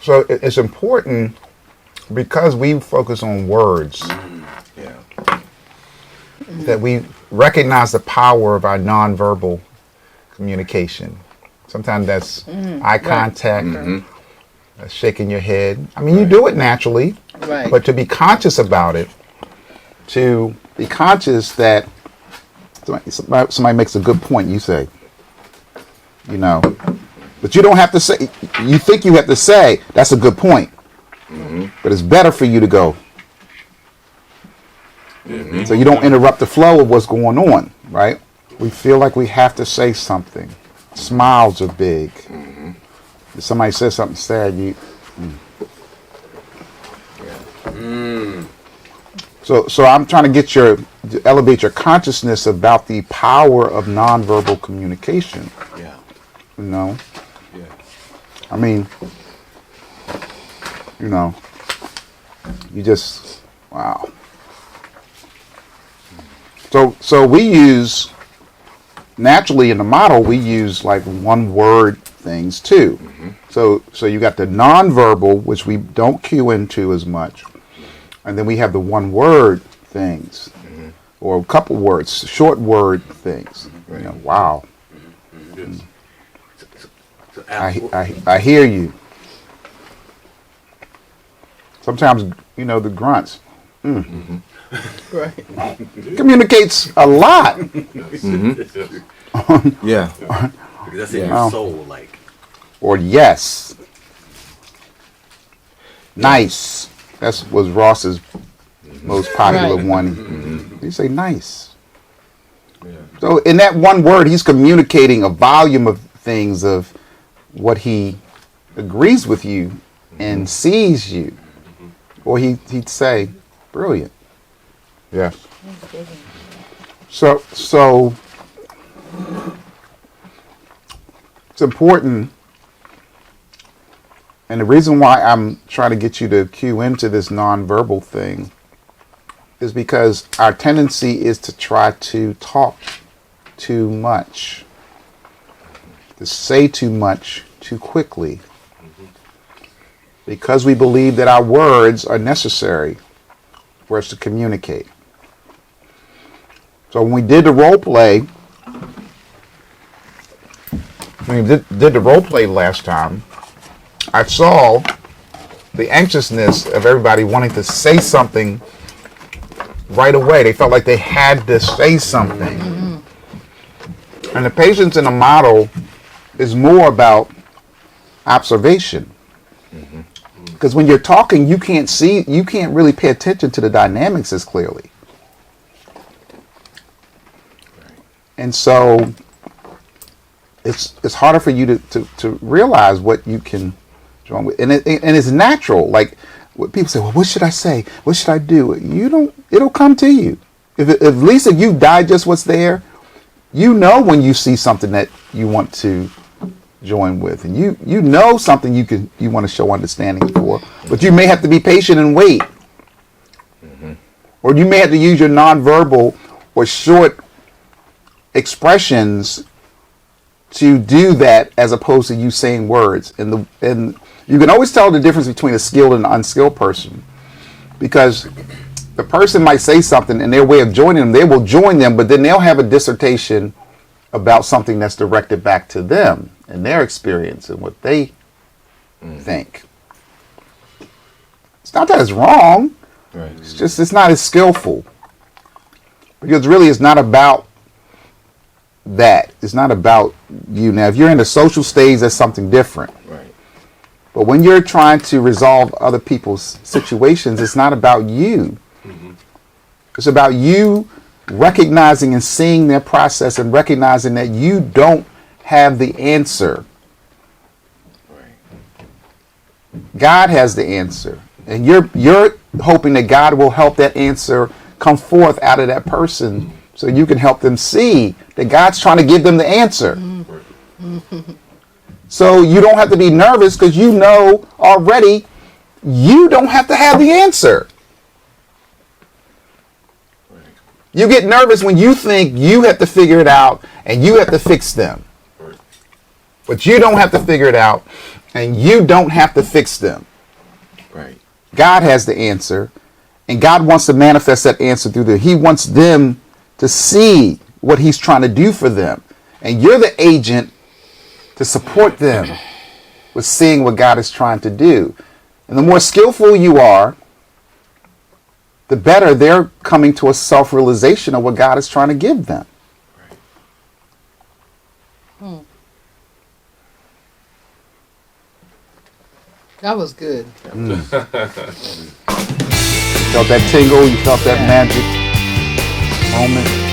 So it's important because we focus on words Yeah. that we recognize the power of our nonverbal communication. Sometimes that's eye contact, that's shaking your head. I mean, you do it naturally, Right. but to be conscious about it, to be conscious that somebody makes a good point, you say, you know, but you don't have to say, you think you have to say, that's a good point. But it's better for you to go. So you don't interrupt the flow of what's going on, right? We feel like we have to say something. Smiles are big. If somebody says something sad, you... So I'm trying to elevate your consciousness about the power of nonverbal communication. Yeah. You know? Yeah. I mean, you know, you just, wow. So we use, naturally in the model, we use like one word things too. So you got the nonverbal, which we don't cue into as much. And then we have the one word things, or a couple words, short word things. You know, wow. I hear you. Sometimes, you know, the grunts Right. communicates a lot. Yeah. Because that's in your soul, like. Or yes. Nice. That was Ross's most popular Right. one. He say nice. Yeah. So in that one word, he's communicating a volume of things of what he agrees with you and sees you. Or he'd say, brilliant. Yes. So it's important. And the reason why I'm trying to get you to cue into this nonverbal thing is because our tendency is to try to talk too much, to say too much too quickly, because we believe that our words are necessary for us to communicate. So when we did the role play, last time, I saw the anxiousness of everybody wanting to say something right away. They felt like they had to say something. And the patience in the model is more about observation. Because when you're talking, you can't really pay attention to the dynamics as clearly. And so it's harder for you to realize what you can join with. And it's natural. Like what people say, well, what should I say? What should I do? It'll come to you. At least if you digest what's there, you know when you see something that you want to join with, and you know something you want to show understanding for, but you may have to be patient and wait, or you may have to use your nonverbal or short expressions to do that, as opposed to you saying words. And you can always tell the difference between a skilled and an unskilled person, because the person might say something and their way of joining them, they will join them, but then they'll have a dissertation about something that's directed back to them and their experience and what they think. It's not that it's wrong. Right. It's just it's not as skillful. Because really it's not about that. It's not about you. Now, if you're in the social stage, that's something different. Right. But when you're trying to resolve other people's situations, it's not about you. It's about you recognizing and seeing their process and recognizing that you don't have the answer. Right. God has the answer. And you're hoping that God will help that answer come forth out of that person so you can help them see that God's trying to give them the answer. So you don't have to be nervous because you know already you don't have to have the answer. You get nervous when you think you have to figure it out and you have to fix them. But you don't have to figure it out And you don't have to fix them. Right. God has the answer. And God wants to manifest that answer through them. He wants them to see what he's trying to do for them. And you're the agent to support them with seeing what God is trying to do. And the more skillful you are, the better they're coming to a self-realization of what God is trying to give them. That was good. You felt that tingle? You felt that magic moment?